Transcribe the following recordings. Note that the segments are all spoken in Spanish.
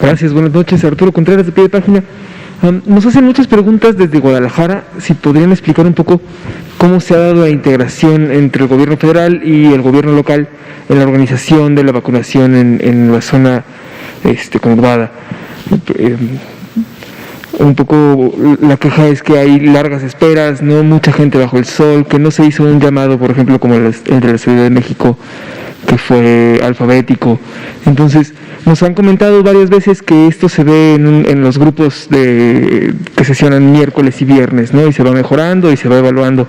Gracias, buenas noches. Arturo Contreras, de Pie de Página. Nos hacen muchas preguntas desde Guadalajara, si podrían explicar un poco cómo se ha dado la integración entre el gobierno federal y el gobierno local en la organización de la vacunación en la zona conurbada. Un poco la queja es que hay largas esperas, no mucha gente bajo el sol, que no se hizo un llamado, por ejemplo, como el de la Ciudad de México, que fue alfabético. Entonces, nos han comentado varias veces que esto se ve en los grupos que sesionan miércoles y viernes, ¿no? Y se va mejorando y se va evaluando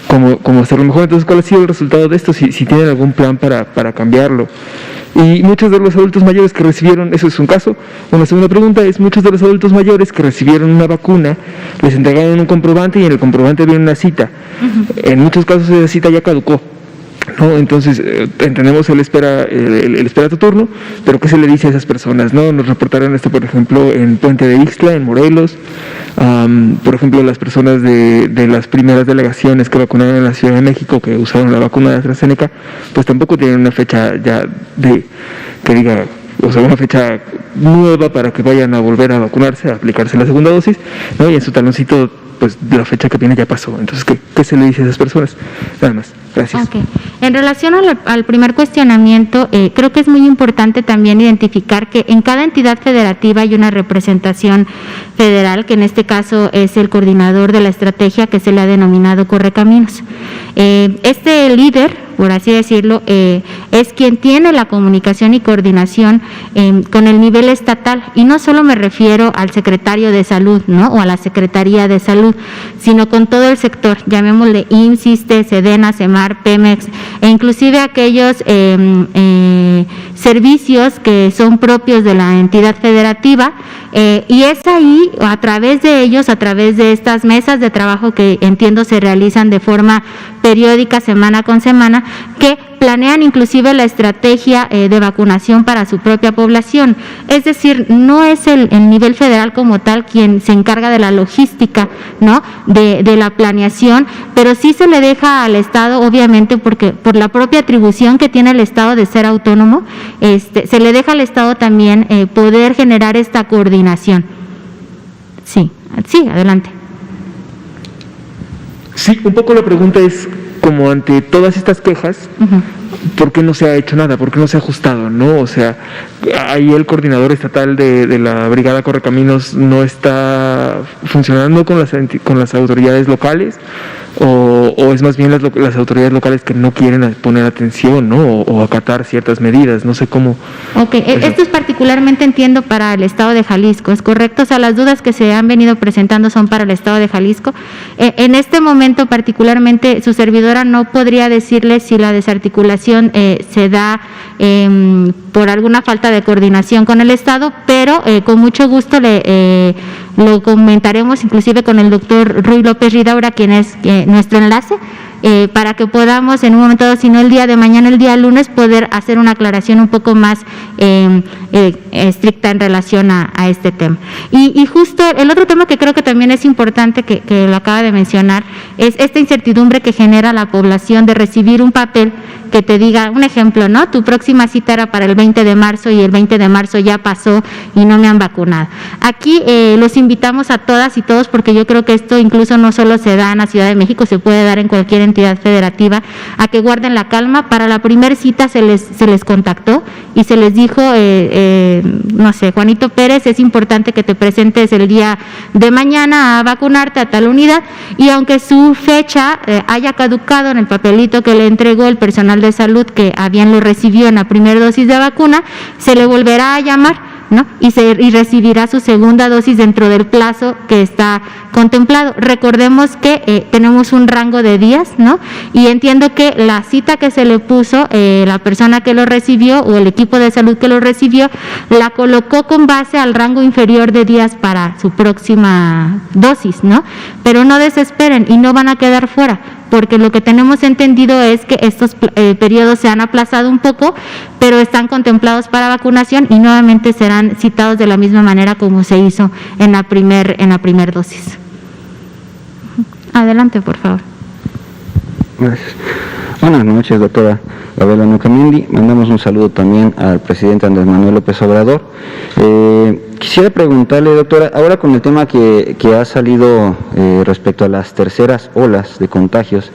cómo hacerlo mejor. Entonces, ¿cuál ha sido el resultado de esto? Si tienen algún plan para cambiarlo. Y muchos de los adultos mayores que recibieron, eso es un caso. Una segunda pregunta es, muchos de los adultos mayores que recibieron una vacuna, les entregaron un comprobante y en el comprobante viene una cita. Uh-huh. En muchos casos esa cita ya caducó, ¿no? Entonces entendemos el espera tu turno, pero ¿qué se le dice a esas personas? ¿No? Nos reportaron esto, por ejemplo, en Puente de Ixtla, en Morelos. Por ejemplo, las personas de las primeras delegaciones que vacunaron en la Ciudad de México, que usaron la vacuna de AstraZeneca, pues tampoco tienen una fecha ya que diga, o sea, una fecha nueva para que vayan a volver a vacunarse, a aplicarse la segunda dosis, ¿no? Y en su taloncito, pues la fecha que viene ya pasó. Entonces, ¿qué se le dice a esas personas? Nada más. Gracias. Okay. En relación al primer cuestionamiento, creo que es muy importante también identificar que en cada entidad federativa hay una representación federal, que en este caso es el coordinador de la estrategia, que se le ha denominado Correcaminos. Este líder, por así decirlo, es quien tiene la comunicación y coordinación con el nivel estatal, y no solo me refiero al secretario de salud, ¿no? O a la Secretaría de Salud, sino con todo el sector, llamémosle IMSS, Sedena, Semar, Pemex, e inclusive aquellos servicios que son propios de la entidad federativa, y es ahí, a través de ellos, a través de estas mesas de trabajo que entiendo se realizan de forma periódica, semana con semana, que planean inclusive la estrategia de vacunación para su propia población. Es decir, no es el nivel federal como tal quien se encarga de la logística, ¿no? de la planeación, pero sí se le deja al Estado, obviamente, porque por la propia atribución que tiene el Estado de ser autónomo, se le deja al Estado también poder generar esta coordinación. Sí, adelante. Sí, un poco la pregunta es, como ante todas estas quejas, uh-huh, ¿por qué no se ha hecho nada? ¿Por qué no se ha ajustado? ¿No? O sea, ahí el coordinador estatal de la Brigada Correcaminos no está funcionando con las autoridades locales, o es más bien las autoridades locales que no quieren poner atención, ¿no? O acatar ciertas medidas, no sé cómo. Ok, esto es particularmente, entiendo, para el Estado de Jalisco, ¿es correcto? O sea, las dudas que se han venido presentando son para el Estado de Jalisco. En este momento particularmente, su servidora no podría decirle si la desarticulación se da por alguna falta de coordinación con el Estado, pero con mucho gusto lo comentaremos inclusive con el doctor Ruy López Ridaura, quien es nuestro enlace, para que podamos en un momento dado, si no el día de mañana, el día lunes, poder hacer una aclaración un poco más estricta en relación a este tema. Y justo el otro tema que creo que también es importante, que lo acaba de mencionar, es esta incertidumbre que genera la población de recibir un papel que te diga, un ejemplo, ¿no? Tu próxima cita era para el 20 de marzo y el 20 de marzo ya pasó y no me han vacunado. Aquí los invitamos a todas y todos, porque yo creo que esto incluso no solo se da en la Ciudad de México, se puede dar en cualquier entidad federativa, a que guarden la calma. Para la primera cita se les contactó y se les dijo, no sé, Juanito Pérez, es importante que te presentes el día de mañana a vacunarte a tal unidad, y aunque su fecha haya caducado en el papelito que le entregó el personal de salud que a bien lo recibió en la primera dosis de vacuna, se le volverá a llamar, ¿no? Y recibirá su segunda dosis dentro del plazo que está contemplado. Recordemos que tenemos un rango de días, ¿no? Y entiendo que la cita que se le puso, la persona que lo recibió o el equipo de salud que lo recibió, la colocó con base al rango inferior de días para su próxima dosis, ¿no? Pero no desesperen y no van a quedar fuera, porque lo que tenemos entendido es que estos periodos se han aplazado un poco, pero están contemplados para vacunación y nuevamente serán citados de la misma manera como se hizo en la primer dosis. Adelante, por favor. Gracias. Buenas noches, doctora Gabriela Nucamendi. Mandamos un saludo también al presidente Andrés Manuel López Obrador. Quisiera preguntarle, doctora, ahora con el tema que ha salido respecto a las terceras olas de contagios,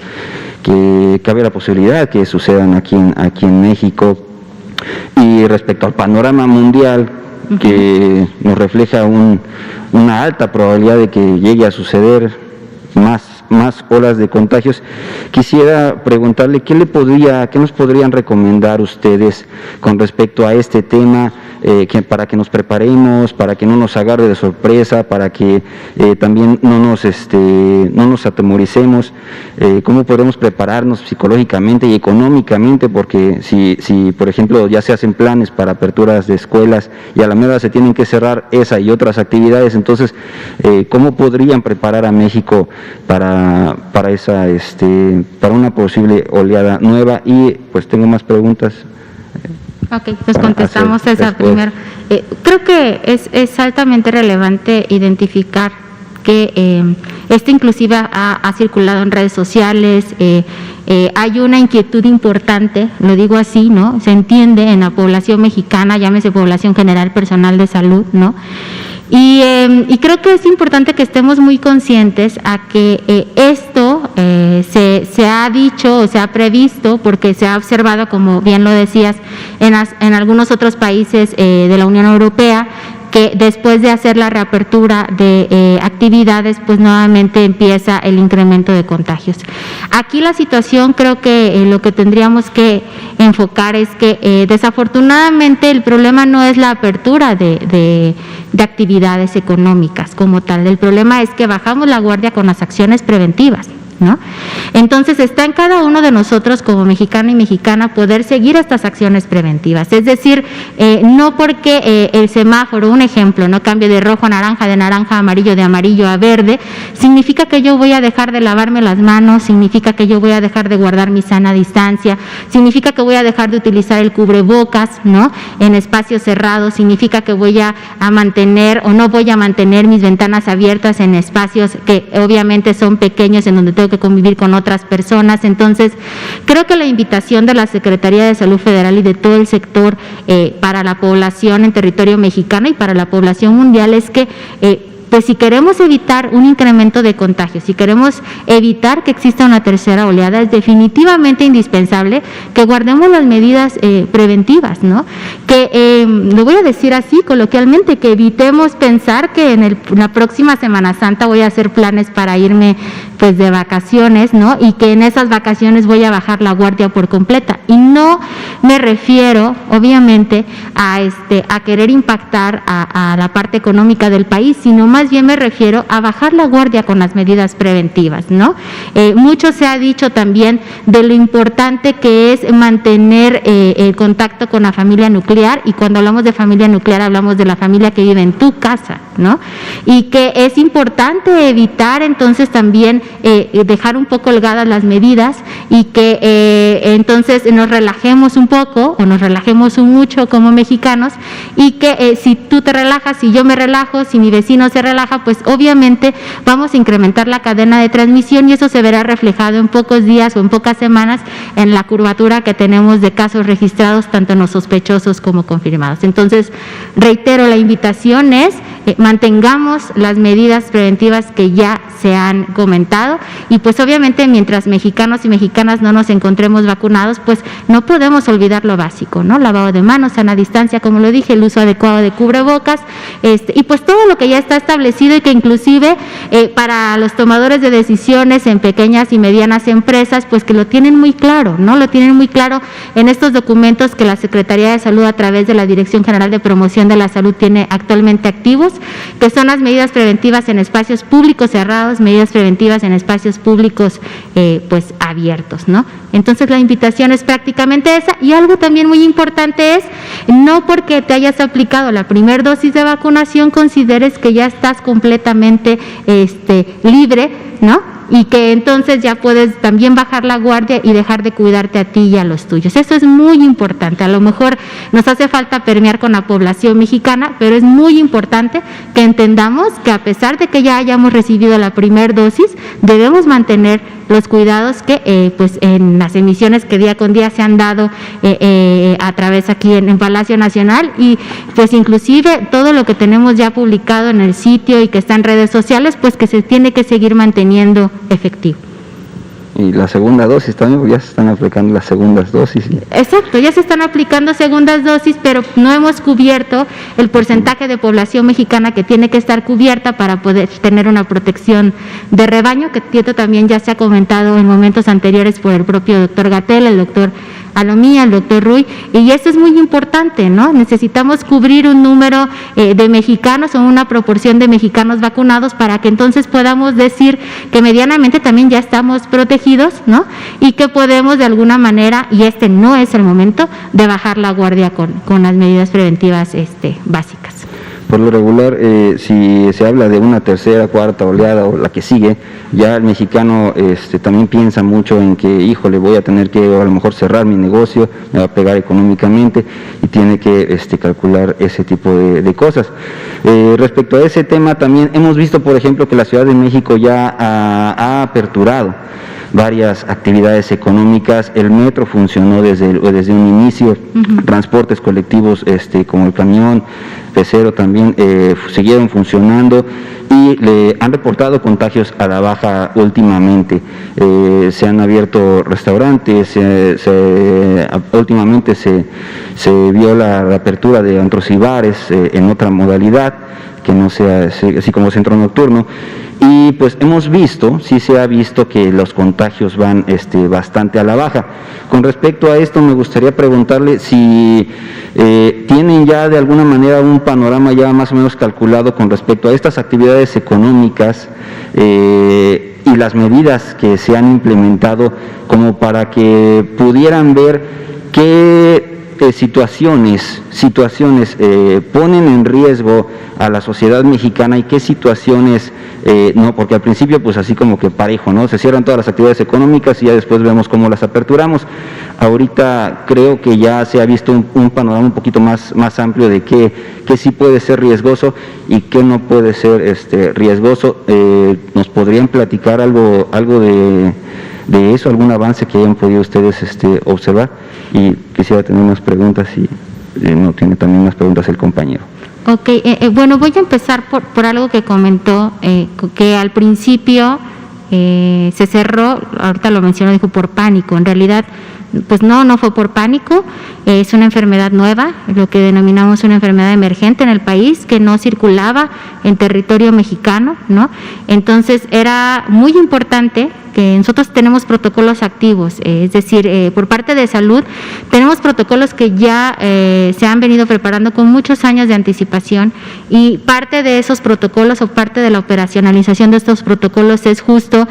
que cabe la posibilidad que sucedan aquí en México, y respecto al panorama mundial que nos refleja una alta probabilidad de que llegue a suceder más olas de contagios, quisiera preguntarle qué nos podrían recomendar ustedes con respecto a este tema, para que nos preparemos, para que no nos agarre de sorpresa, para que también no nos atemoricemos, cómo podemos prepararnos psicológicamente y económicamente, porque si por ejemplo ya se hacen planes para aperturas de escuelas y a la mera se tienen que cerrar esa y otras actividades, entonces ¿cómo podrían preparar a México para una posible oleada nueva? Y pues tengo más preguntas. Ok, pues contestamos esa primero. Creo que es altamente relevante identificar que esto inclusive ha circulado en redes sociales. Hay una inquietud importante, lo digo así, ¿no? Se entiende en la población mexicana, llámese población general, personal de salud, ¿no? Y creo que es importante que estemos muy conscientes a que esto se ha dicho o se ha previsto, porque se ha observado, como bien lo decías, en algunos otros países de la Unión Europea, que después de hacer la reapertura de actividades, pues nuevamente empieza el incremento de contagios. Aquí la situación, creo que lo que tendríamos que enfocar es que desafortunadamente el problema no es la apertura de actividades económicas como tal. El problema es que bajamos la guardia con las acciones preventivas, ¿no? Entonces está en cada uno de nosotros como mexicano y mexicana poder seguir estas acciones preventivas, es decir, no porque el semáforo, un ejemplo, no cambie de rojo a naranja, de naranja a amarillo, de amarillo a verde, significa que yo voy a dejar de lavarme las manos, significa que yo voy a dejar de guardar mi sana distancia, significa que voy a dejar de utilizar el cubrebocas, ¿no?, en espacios cerrados, significa que voy a mantener o no voy a mantener mis ventanas abiertas en espacios que obviamente son pequeños, en donde tengo que convivir con otras personas. Entonces, creo que la invitación de la Secretaría de Salud Federal y de todo el sector para la población en territorio mexicano y para la población mundial es que pues si queremos evitar un incremento de contagios, si queremos evitar que exista una tercera oleada, es definitivamente indispensable que guardemos las medidas preventivas, ¿no? Que, lo voy a decir así coloquialmente, que evitemos pensar que en la próxima Semana Santa voy a hacer planes para irme pues de vacaciones, ¿no? Y que en esas vacaciones voy a bajar la guardia por completa. Y no me refiero, obviamente, a querer impactar a la parte económica del país, sino más bien me refiero a bajar la guardia con las medidas preventivas, ¿no? Mucho se ha dicho también de lo importante que es mantener el contacto con la familia nuclear, y cuando hablamos de familia nuclear hablamos de la familia que vive en tu casa, ¿no? Y que es importante evitar entonces también dejar un poco holgadas las medidas, y que entonces nos relajemos un poco o nos relajemos mucho como mexicanos, y que si tú te relajas, si yo me relajo, si mi vecino se relaja, pues obviamente vamos a incrementar la cadena de transmisión, y eso se verá reflejado en pocos días o en pocas semanas en la curvatura que tenemos de casos registrados, tanto en los sospechosos como confirmados. Entonces, reitero, la invitación es mantengamos las medidas preventivas que ya se han comentado, y pues obviamente mientras mexicanos y mexicanas no nos encontremos vacunados, pues no podemos olvidar lo básico, ¿no? Lavado de manos, sana distancia, como lo dije, el uso adecuado de cubrebocas, y pues todo lo que ya está establecido, y que inclusive para los tomadores de decisiones en pequeñas y medianas empresas, pues que lo tienen muy claro, ¿no? Lo tienen muy claro en estos documentos que la Secretaría de Salud, a través de la Dirección General de Promoción de la Salud, tiene actualmente activos, que son las medidas preventivas en espacios públicos cerrados, medidas preventivas en espacios públicos pues abiertos, ¿no? Entonces la invitación es prácticamente esa. Y algo también muy importante es, no porque te hayas aplicado la primera dosis de vacunación consideres que ya estás completamente libre, ¿no? Y que entonces ya puedes también bajar la guardia y dejar de cuidarte a ti y a los tuyos. Eso es muy importante. A lo mejor nos hace falta permear con la población mexicana, pero es muy importante que entendamos que a pesar de que ya hayamos recibido la primera dosis, debemos mantener los cuidados que pues en las emisiones que día con día se han dado a través aquí en Palacio Nacional, y pues inclusive todo lo que tenemos ya publicado en el sitio y que está en redes sociales, pues que se tiene que seguir manteniendo efectivo. Y la segunda dosis también, ya se están aplicando las segundas dosis. Exacto, ya se están aplicando segundas dosis, pero no hemos cubierto el porcentaje de población mexicana que tiene que estar cubierta para poder tener una protección de rebaño, que también ya se ha comentado en momentos anteriores por el propio doctor Gatell, el doctor Alomía, el doctor Ruy, y esto es muy importante, ¿no? Necesitamos cubrir un número de mexicanos o una proporción de mexicanos vacunados para que entonces podamos decir que medianamente también ya estamos protegidos, ¿no? Y que podemos de alguna manera, y este no es el momento, de bajar la guardia con las medidas preventivas básicas. Por lo regular, si se habla de una tercera, cuarta oleada o la que sigue, ya el mexicano también piensa mucho en que, híjole, voy a tener que a lo mejor cerrar mi negocio, me va a pegar económicamente, y tiene que calcular ese tipo de cosas. Respecto a ese tema, también hemos visto, por ejemplo, que la Ciudad de México ya ha aperturado varias actividades económicas. El metro funcionó desde un inicio, transportes colectivos como el camión pecero también siguieron funcionando, y le han reportado contagios a la baja últimamente. Se han abierto restaurantes, últimamente se vio la apertura de antros y bares en otra modalidad que no sea así como centro nocturno. Y pues hemos visto, sí se ha visto que los contagios van bastante a la baja. Con respecto a esto, me gustaría preguntarle si tienen ya de alguna manera un panorama ya más o menos calculado con respecto a estas actividades económicas y las medidas que se han implementado, como para que pudieran ver qué situaciones ponen en riesgo a la sociedad mexicana y qué situaciones no, porque al principio pues así como que parejo, ¿no? Se cierran todas las actividades económicas y ya después vemos cómo las aperturamos. Ahorita creo que ya se ha visto un panorama un poquito más amplio de qué sí puede ser riesgoso y qué no puede ser riesgoso. ¿Nos podrían platicar algo de eso, algún avance que hayan podido ustedes observar? Y quisiera tener unas preguntas, y no tiene también unas preguntas el compañero. Ok, bueno, voy a empezar por algo que comentó, que al principio se cerró, ahorita lo mencionó, dijo por pánico. En realidad, pues no fue por pánico, es una enfermedad nueva, lo que denominamos una enfermedad emergente en el país, que no circulaba en territorio mexicano, ¿no? Entonces era muy importante que nosotros tenemos protocolos activos, es decir, por parte de salud tenemos protocolos que ya se han venido preparando con muchos años de anticipación, y parte de esos protocolos o parte de la operacionalización de estos protocolos es justo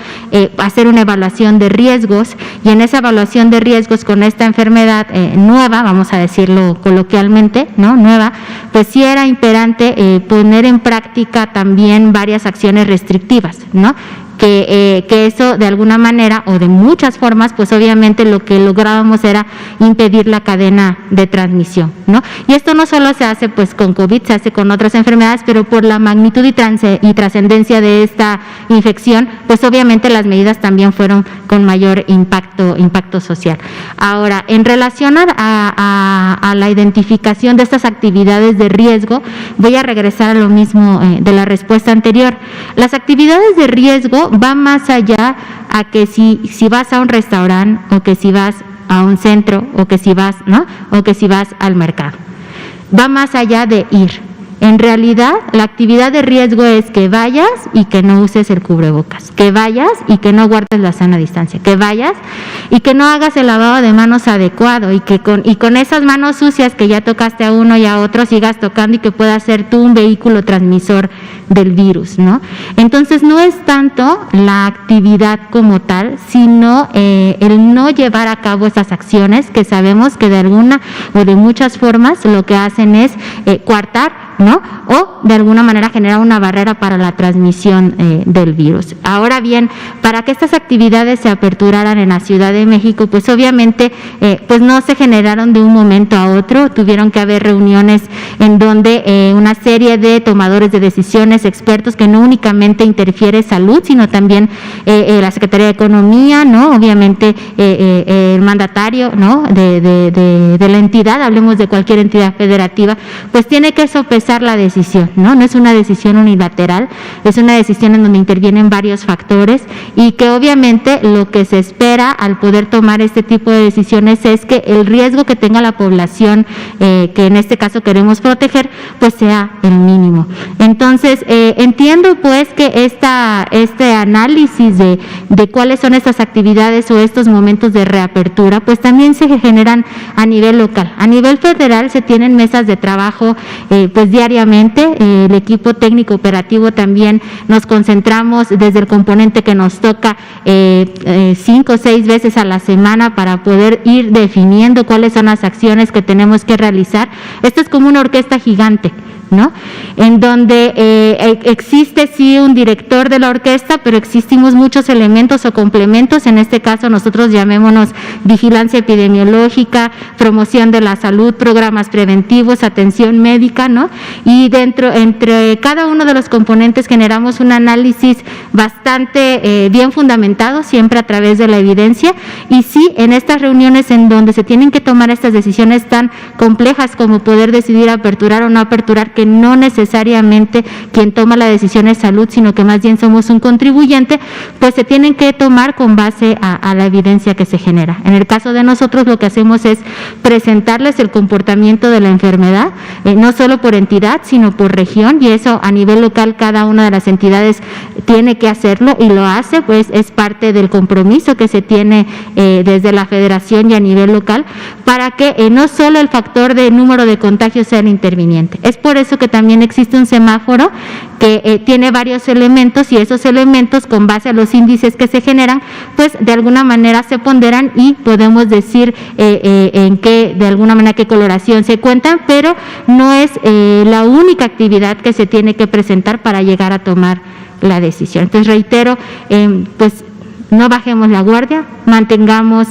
hacer una evaluación de riesgos, y en esa evaluación de riesgos con esta enfermedad nueva, vamos a decirlo coloquialmente, ¿no? Nueva, pues sí era imperante poner en práctica también varias acciones restrictivas, ¿no? Que eso de alguna manera o de muchas formas, pues obviamente lo que lográbamos era impedir la cadena de transmisión, ¿no? Y esto no solo se hace pues con COVID, se hace con otras enfermedades, pero por la magnitud y trascendencia de esta infección, pues obviamente las medidas también fueron con mayor impacto social. Ahora, en relación a la identificación de estas actividades de riesgo, voy a regresar a lo mismo de la respuesta anterior. Las actividades de riesgo va más allá a que si vas a un restaurante, o que si vas a un centro, o que si vas, ¿no? O que si vas al mercado. Va más allá de ir. En realidad, la actividad de riesgo es que vayas y que no uses el cubrebocas, que vayas y que no guardes la sana distancia, que vayas y que no hagas el lavado de manos adecuado, y que con esas manos sucias que ya tocaste a uno y a otro sigas tocando, y que puedas ser tú un vehículo transmisor del virus, ¿no? Entonces no es tanto la actividad como tal, sino el no llevar a cabo esas acciones que sabemos que de alguna o de muchas formas lo que hacen es coartar, ¿no? ¿no? O de alguna manera generar una barrera para la transmisión del virus. Ahora bien, para que estas actividades se aperturaran en la Ciudad de México, pues obviamente pues no se generaron de un momento a otro, tuvieron que haber reuniones en donde una serie de tomadores de decisiones, expertos, que no únicamente interfiere salud, sino también la Secretaría de Economía, ¿no? Obviamente el mandatario, ¿no? de la entidad, hablemos de cualquier entidad federativa, pues tiene que sopesar la decisión, ¿no? No es una decisión unilateral, es una decisión en donde intervienen varios factores y que obviamente lo que se espera al poder tomar este tipo de decisiones es que el riesgo que tenga la población, que en este caso queremos proteger, pues sea el mínimo. Entonces, entiendo pues que este análisis de cuáles son estas actividades o estos momentos de reapertura, pues también se generan a nivel local. A nivel federal se tienen mesas de trabajo pues diariamente, el equipo técnico operativo también nos concentramos desde el componente que nos toca 5 o 6 veces a la semana para poder ir definiendo cuáles son las acciones que tenemos que realizar. Esto es como una orquesta gigante, ¿no? En donde existe sí un director de la orquesta, pero existimos muchos elementos o complementos, en este caso nosotros llamémonos vigilancia epidemiológica, promoción de la salud, programas preventivos, atención médica, ¿no? Y entre cada uno de los componentes generamos un análisis bastante bien fundamentado, siempre a través de la evidencia, y sí, en estas reuniones en donde se tienen que tomar estas decisiones tan complejas como poder decidir aperturar o no aperturar, que no necesariamente quien toma la decisión es salud, sino que más bien somos un contribuyente, pues se tienen que tomar con base a la evidencia que se genera. En el caso de nosotros lo que hacemos es presentarles el comportamiento de la enfermedad, no solo por entidad, sino por región, y eso a nivel local cada una de las entidades tiene que hacerlo y lo hace, pues es parte del compromiso que se tiene desde la federación y a nivel local, para que no solo el factor de número de contagios sea el interviniente. Es por eso que también existe un semáforo que tiene varios elementos, y esos elementos, con base a los índices que se generan, pues de alguna manera se ponderan y podemos decir en qué, de alguna manera, qué coloración se cuentan, pero no es la única actividad que se tiene que presentar para llegar a tomar la decisión. Entonces reitero, pues no bajemos la guardia, mantengamos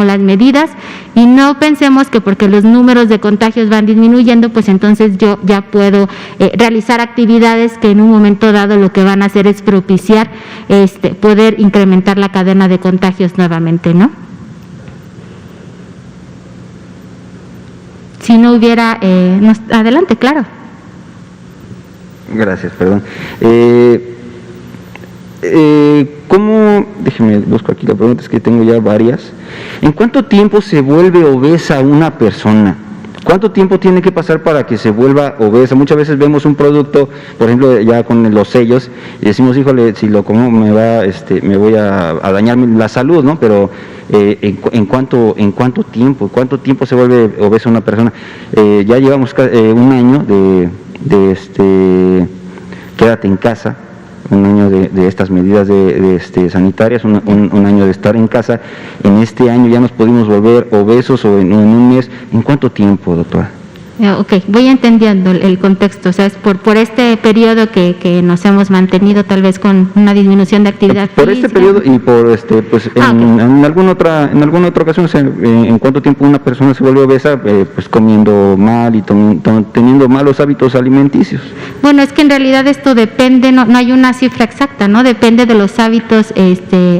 las medidas y no pensemos que porque los números de contagios van disminuyendo, pues entonces yo ya puedo realizar actividades que en un momento dado lo que van a hacer es propiciar poder incrementar la cadena de contagios nuevamente, ¿no? Si no hubiera... adelante, claro. Gracias, perdón. ¿Cómo? Déjeme, busco aquí la pregunta, es que tengo ya varias. ¿En cuánto tiempo se vuelve obesa una persona? ¿Cuánto tiempo tiene que pasar para que se vuelva obesa? Muchas veces vemos un producto, por ejemplo, ya con los sellos, y decimos, híjole, si lo como me voy a dañar la salud, ¿no? Pero ¿en cuánto tiempo se vuelve obesa una persona? Ya llevamos un año de quédate en casa, un año de estas medidas sanitarias, un año de estar en casa. En este año ya nos pudimos volver obesos, o en un mes. ¿En cuánto tiempo, doctora? Ok, voy entendiendo el contexto, o sea, es por este periodo que nos hemos mantenido tal vez con una disminución de actividad por física. Este periodo y por pues en alguna otra ocasión, o sea, en cuánto tiempo una persona se vuelve obesa, pues comiendo mal y teniendo malos hábitos alimenticios. Bueno, es que en realidad esto depende, no hay una cifra exacta, ¿no? Depende de los hábitos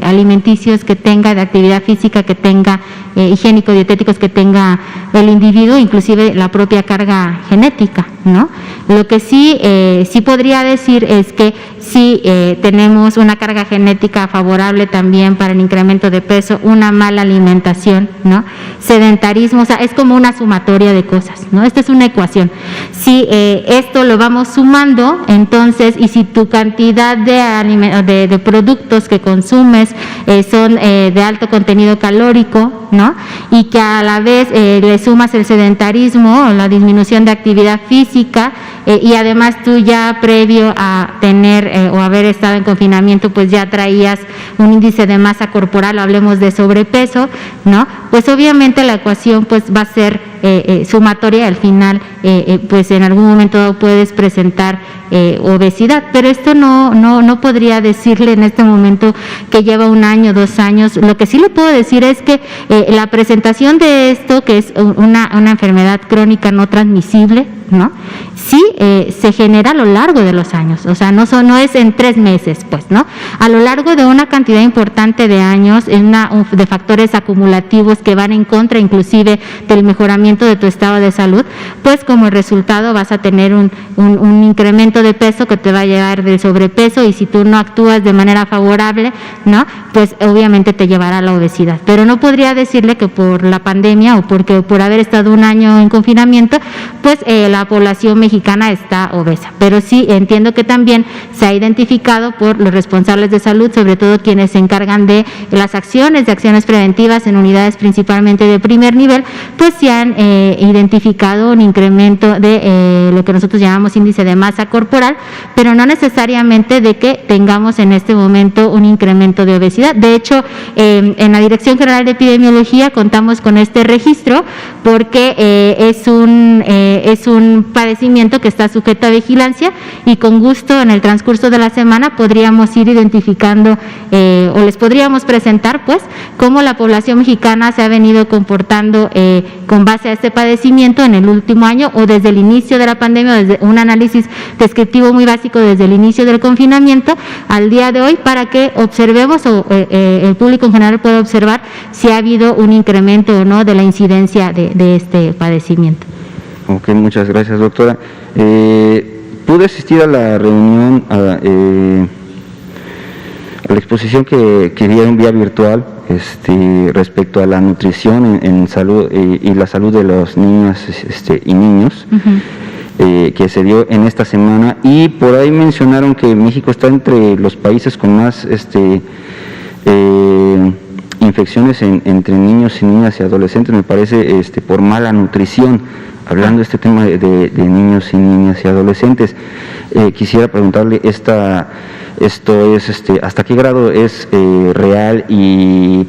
alimenticios que tenga, de actividad física que tenga, higiénico-dietéticos que tenga el individuo, inclusive la propia carga genética, ¿no? Lo que sí podría decir es que sí tenemos una carga genética favorable también para el incremento de peso, una mala alimentación, ¿no? Sedentarismo, o sea, es como una sumatoria de cosas, ¿no? Esta es una ecuación. Si esto lo vamos sumando, entonces, y si tu cantidad de productos que consumes son de alto contenido calórico, ¿no? Y que a la vez le sumas el sedentarismo o la disminución de actividad física, y además tú ya previo a tener o haber estado en confinamiento, pues ya traías un índice de masa corporal, o hablemos de sobrepeso, ¿no? Pues obviamente la ecuación pues va a ser sumatoria, al final pues en algún momento puedes presentar obesidad, pero esto no podría decirle en este momento que lleva 1 año, 2 años. Lo que sí le puedo decir es que la presentación de esto, que es una enfermedad crónica no transmisible, ¿no? Sí se genera a lo largo de los años, o sea, no es en 3 meses, pues, ¿no? A lo largo de una cantidad importante de años, de factores acumulativos que van en contra inclusive del mejoramiento de tu estado de salud, pues como resultado vas a tener un incremento de peso que te va a llevar del sobrepeso, y si tú no actúas de manera favorable, ¿no? Pues obviamente te llevará a la obesidad. Pero no podría decirle que por la pandemia o por haber estado 1 año en confinamiento, pues la población mexicana está obesa, pero sí entiendo que también se ha identificado por los responsables de salud, sobre todo quienes se encargan de las acciones preventivas en unidades principalmente de primer nivel, pues se han identificado un incremento de lo que nosotros llamamos índice de masa corporal, pero no necesariamente de que tengamos en este momento un incremento de obesidad. De hecho, en la Dirección General de Epidemiología contamos con este registro porque es un padecimiento que está sujeto a vigilancia, y con gusto en el transcurso de la semana podríamos ir identificando o les podríamos presentar pues cómo la población mexicana se ha venido comportando con base a este padecimiento en el último año o desde el inicio de la pandemia, desde un análisis descriptivo muy básico desde el inicio del confinamiento al día de hoy, para que observemos o el público en general pueda observar si ha habido un incremento o no de la incidencia de este padecimiento. Ok, muchas gracias, doctora. Pude asistir a la reunión, a la exposición que dieron vía virtual respecto a la nutrición en salud y la salud de los niños y niños, que se dio en esta semana, y por ahí mencionaron que México está entre los países con más infecciones entre niños y niñas y adolescentes, me parece, por mala nutrición. Hablando de este tema de niños y niñas y adolescentes, quisiera preguntarle esto es hasta qué grado es real y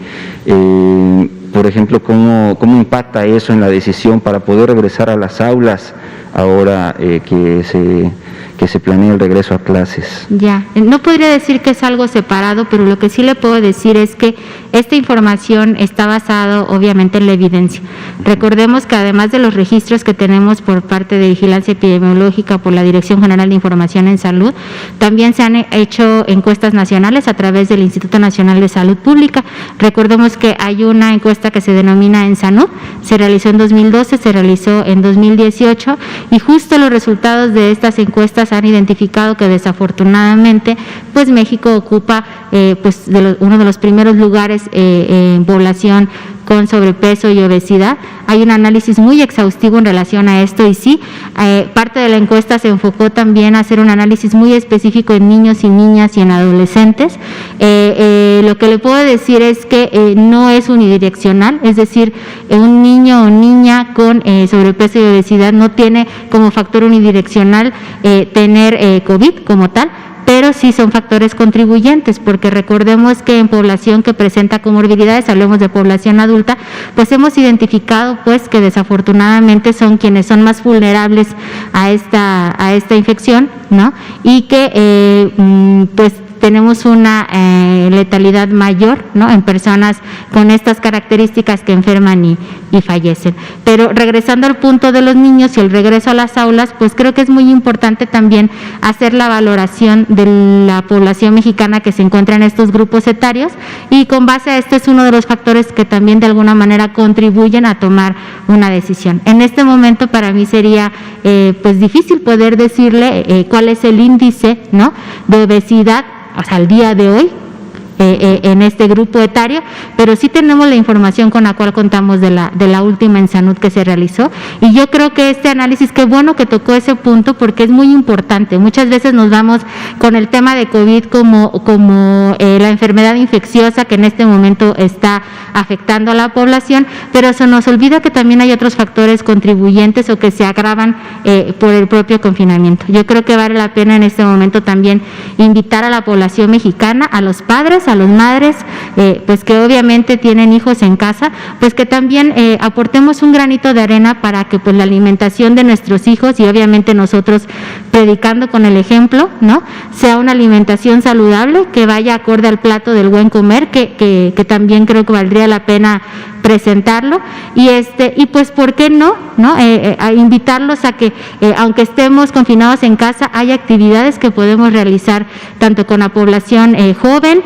por ejemplo cómo impacta eso en la decisión para poder regresar a las aulas ahora que se planea el regreso a clases. Ya, no podría decir que es algo separado, pero lo que sí le puedo decir es que esta información está basada obviamente en la evidencia. Recordemos que además de los registros que tenemos por parte de Vigilancia Epidemiológica por la Dirección General de Información en Salud, también se han hecho encuestas nacionales a través del Instituto Nacional de Salud Pública. Recordemos que hay una encuesta que se denomina ENSANUD, se realizó en 2012, se realizó en 2018, y justo los resultados de estas encuestas han identificado que desafortunadamente pues México ocupa uno de los primeros lugares en población con sobrepeso y obesidad. Hay un análisis muy exhaustivo en relación a esto, y sí, parte de la encuesta se enfocó también a hacer un análisis muy específico en niños y niñas y en adolescentes. Lo que le puedo decir es que no es unidireccional, es decir, un niño o niña con sobrepeso y obesidad no tiene como factor unidireccional tener COVID como tal, pero sí son factores contribuyentes, porque recordemos que en población que presenta comorbilidades, hablemos de población adulta, pues hemos identificado pues que desafortunadamente son quienes son más vulnerables a esta infección, ¿no? Y que pues tenemos una letalidad mayor, ¿no?, en personas con estas características que enferman y fallecen. Pero regresando al punto de los niños y el regreso a las aulas, pues creo que es muy importante también hacer la valoración de la población mexicana que se encuentra en estos grupos etarios, y con base a esto es uno de los factores que también de alguna manera contribuyen a tomar una decisión. En este momento para mí sería pues difícil poder decirle cuál es el índice, ¿no?, de obesidad hasta el día de hoy en este grupo etario, pero sí tenemos la información con la cual contamos de la última ENSANUD que se realizó, y yo creo que este análisis, qué bueno que tocó ese punto porque es muy importante. Muchas veces nos vamos con el tema de COVID como la enfermedad infecciosa que en este momento está afectando a la población, pero se nos olvida que también hay otros factores contribuyentes o que se agravan por el propio confinamiento. Yo creo que vale la pena en este momento también invitar a la población mexicana, a los padres, padres, a los madres, pues que obviamente tienen hijos en casa, pues que también aportemos un granito de arena para que pues la alimentación de nuestros hijos, y obviamente nosotros predicando con el ejemplo, ¿no?, sea una alimentación saludable, que vaya acorde al plato del buen comer, que también creo que valdría la pena presentarlo, y pues por qué no, a invitarlos a que aunque estemos confinados en casa, hay actividades que podemos realizar tanto con la población joven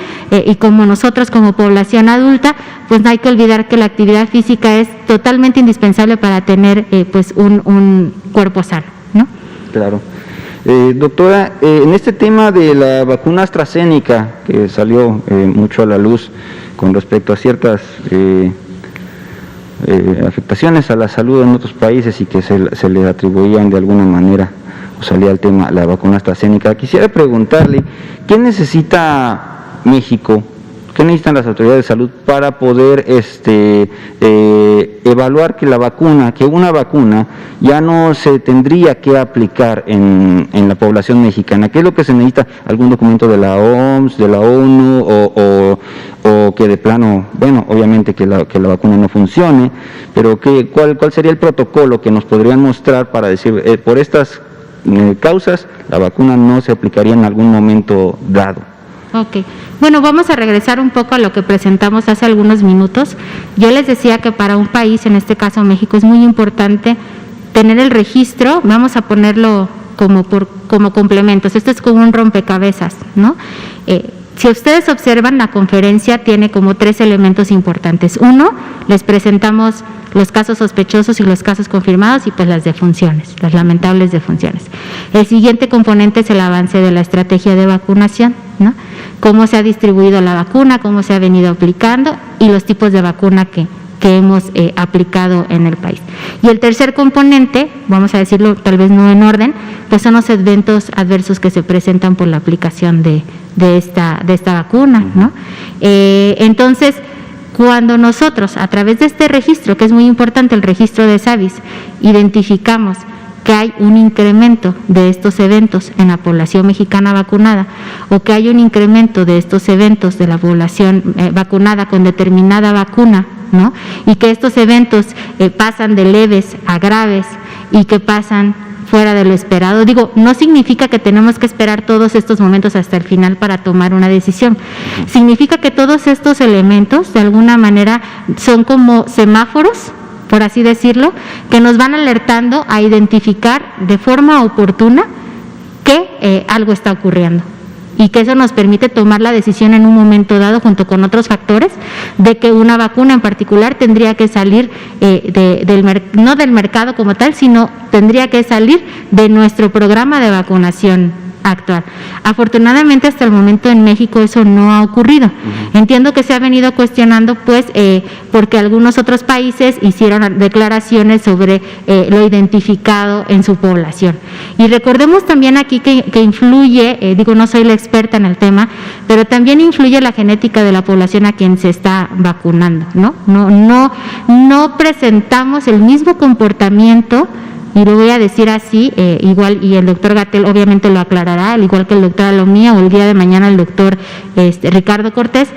y como nosotros como población adulta. Pues no hay que olvidar que la actividad física es totalmente indispensable para tener pues un cuerpo sano, ¿no? Claro. Doctora, en este tema de la vacuna AstraZeneca, que salió mucho a la luz con respecto a ciertas afectaciones a la salud en otros países y que se le atribuían de alguna manera, o salía el tema, la vacuna AstraZeneca, quisiera preguntarle, ¿qué necesita México? ¿Qué necesitan las autoridades de salud para poder evaluar que una vacuna ya no se tendría que aplicar en la población mexicana? ¿Qué es lo que se necesita? ¿Algún documento de la OMS, de la ONU, o que de plano, bueno, obviamente que la vacuna no funcione, pero cuál sería el protocolo que nos podrían mostrar para decir, por estas causas, la vacuna no se aplicaría en algún momento dado? Ok, bueno, vamos a regresar un poco a lo que presentamos hace algunos minutos. Yo les decía que para un país, en este caso México, es muy importante tener el registro, vamos a ponerlo como complementos, esto es como un rompecabezas, ¿no? Si ustedes observan, la conferencia tiene como 3 elementos importantes. Uno, les presentamos los casos sospechosos y los casos confirmados y pues las defunciones, las lamentables defunciones. El siguiente componente es el avance de la estrategia de vacunación, ¿no? Cómo se ha distribuido la vacuna, cómo se ha venido aplicando y los tipos de vacuna que hemos aplicado en el país. Y el tercer componente, vamos a decirlo tal vez no en orden, pues son los eventos adversos que se presentan por la aplicación de esta vacuna, ¿no? Entonces, cuando nosotros, a través de este registro, que es muy importante, el registro de SAVIS, identificamos que hay un incremento de estos eventos en la población mexicana vacunada, o que hay un incremento de estos eventos de la población vacunada con determinada vacuna, ¿no?, y que estos eventos pasan de leves a graves y que pasan fuera de lo esperado. Digo, no significa que tenemos que esperar todos estos momentos hasta el final para tomar una decisión. Significa que todos estos elementos, de alguna manera, son como semáforos, por así decirlo, que nos van alertando a identificar de forma oportuna que algo está ocurriendo, y que eso nos permite tomar la decisión en un momento dado, junto con otros factores, de que una vacuna en particular tendría que salir no del mercado como tal, sino tendría que salir de nuestro programa de vacunación actual. Afortunadamente, hasta el momento en México eso no ha ocurrido. Entiendo que se ha venido cuestionando, pues, porque algunos otros países hicieron declaraciones sobre lo identificado en su población. Y recordemos también aquí que influye, digo, no soy la experta en el tema, pero también influye la genética de la población a quien se está vacunando, ¿no? No presentamos el mismo comportamiento, y lo voy a decir así, igual, y el doctor Gatell obviamente lo aclarará, al igual que el doctor Alomía, o el día de mañana el doctor Ricardo Cortés,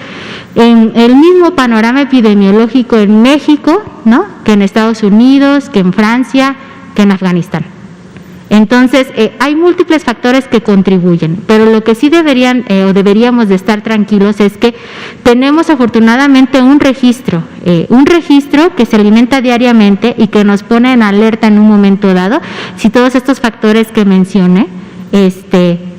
en el mismo panorama epidemiológico en México, ¿no?, que en Estados Unidos, que en Francia, que en Afganistán. Entonces, hay múltiples factores que contribuyen, pero lo que sí deberíamos de estar tranquilos es que tenemos afortunadamente un registro que se alimenta diariamente y que nos pone en alerta en un momento dado si todos estos factores que mencioné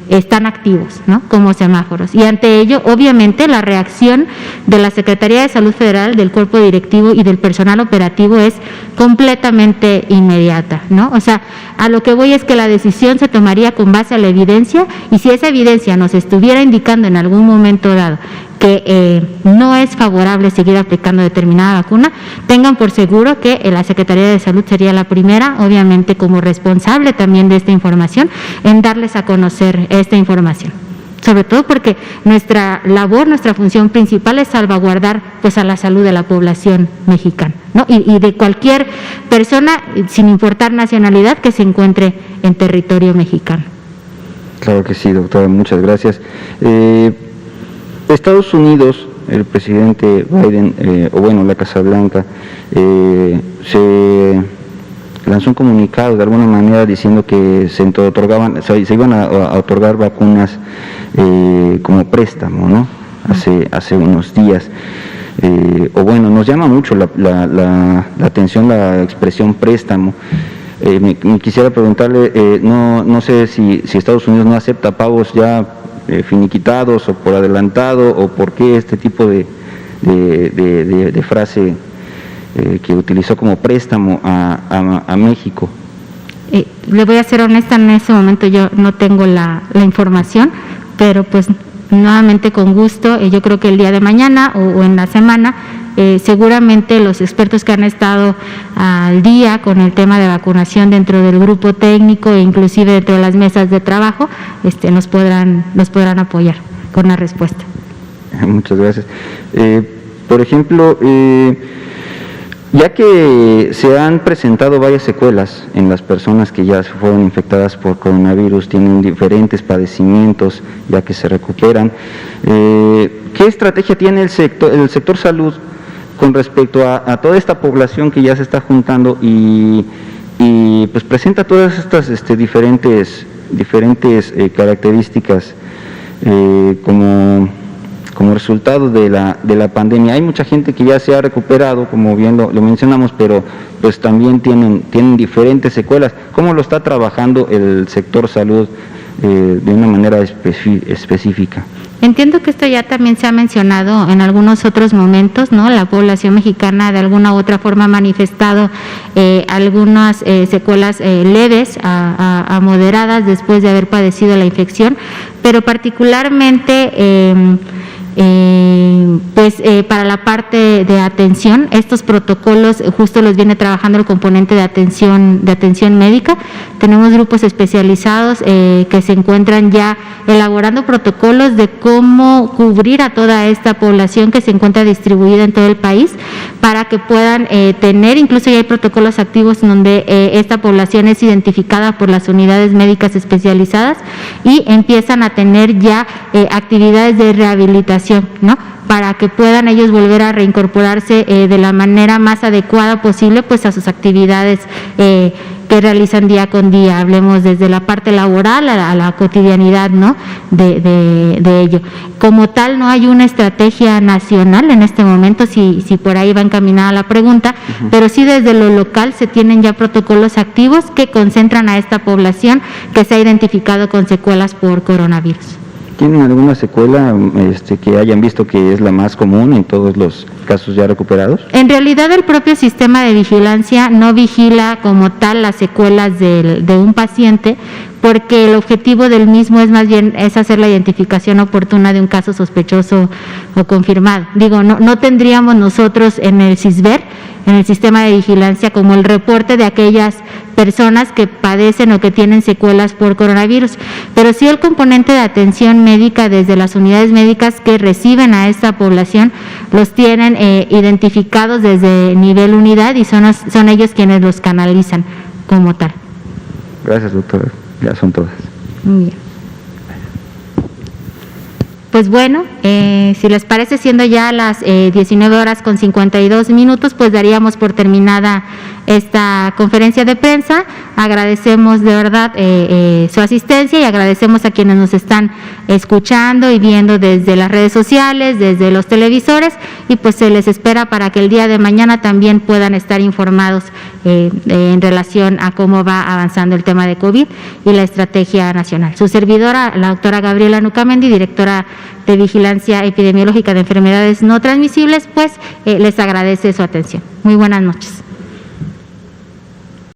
están activos, ¿no?, como semáforos. Y ante ello, obviamente, la reacción de la Secretaría de Salud Federal, del cuerpo directivo y del personal operativo es completamente inmediata, ¿no? O sea, a lo que voy es que la decisión se tomaría con base a la evidencia, y si esa evidencia nos estuviera indicando en algún momento dado que no es favorable seguir aplicando determinada vacuna, tengan por seguro que la Secretaría de Salud sería la primera, obviamente como responsable también de esta información, en darles a conocer esta información. Sobre todo porque nuestra labor, nuestra función principal es salvaguardar, pues, a la salud de la población mexicana, ¿no?, y de cualquier persona, sin importar nacionalidad, que se encuentre en territorio mexicano. Claro que sí, doctora, muchas gracias. Estados Unidos, el presidente Biden, la Casa Blanca, se lanzó un comunicado de alguna manera diciendo que se iban a otorgar vacunas como préstamo, ¿no? Hace unos días. Nos llama mucho la atención la expresión préstamo. Me quisiera preguntarle, no sé si Estados Unidos no acepta pagos ya finiquitados o por adelantado, o por qué este tipo de frase que utilizó como préstamo a México. Le voy a ser honesta, en ese momento yo no tengo la información, pero pues nuevamente con gusto, yo creo que el día de mañana o en la semana, seguramente los expertos que han estado al día con el tema de vacunación dentro del grupo técnico e inclusive dentro de las mesas de trabajo, nos podrán apoyar con la respuesta. Muchas gracias. Por ejemplo, ya que se han presentado varias secuelas en las personas que ya fueron infectadas por coronavirus, tienen diferentes padecimientos ya que se recuperan, ¿qué estrategia tiene el sector salud con respecto a toda esta población que ya se está juntando y pues presenta todas estas diferentes características como resultado de la pandemia? Hay mucha gente que ya se ha recuperado, como bien lo mencionamos, pero pues también tienen diferentes secuelas. ¿Cómo lo está trabajando el sector salud de una manera específica? Entiendo que esto ya también se ha mencionado en algunos otros momentos, ¿no? La población mexicana de alguna u otra forma ha manifestado algunas secuelas leves a moderadas después de haber padecido la infección, pero particularmente para la parte de atención, estos protocolos justo los viene trabajando el componente de atención médica. Tenemos grupos especializados que se encuentran ya elaborando protocolos de cómo cubrir a toda esta población que se encuentra distribuida en todo el país, para que puedan tener, incluso ya hay protocolos activos donde esta población es identificada por las unidades médicas especializadas y empiezan a tener ya actividades de rehabilitación, ¿no? Para que puedan ellos volver a reincorporarse de la manera más adecuada posible pues a sus actividades que realizan día con día. Hablemos desde la parte laboral a la cotidianidad, ¿no? de ello. Como tal, no hay una estrategia nacional en este momento, si por ahí va encaminada la pregunta, pero sí desde lo local se tienen ya protocolos activos que concentran a esta población que se ha identificado con secuelas por coronavirus. ¿Tienen alguna secuela que hayan visto que es la más común en todos los casos ya recuperados? En realidad el propio sistema de vigilancia no vigila como tal las secuelas de un paciente, porque el objetivo del mismo es más bien hacer la identificación oportuna de un caso sospechoso o confirmado. No tendríamos nosotros en el SISBER, en el sistema de vigilancia, como el reporte de aquellas personas que padecen o que tienen secuelas por coronavirus, pero sí el componente de atención médica desde las unidades médicas que reciben a esta población los tienen identificados desde nivel unidad y son ellos quienes los canalizan como tal. Gracias, doctora. Ya son todas. Muy bien. Pues bueno, si les parece, siendo ya las 19:52, pues daríamos por terminada esta conferencia de prensa. Agradecemos de verdad su asistencia y agradecemos a quienes nos están escuchando y viendo desde las redes sociales, desde los televisores, y pues se les espera para que el día de mañana también puedan estar informados en relación a cómo va avanzando el tema de COVID y la estrategia nacional. Su servidora, la doctora Gabriela Nucamendi, directora de Vigilancia Epidemiológica de Enfermedades No Transmisibles, pues les agradece su atención. Muy buenas noches.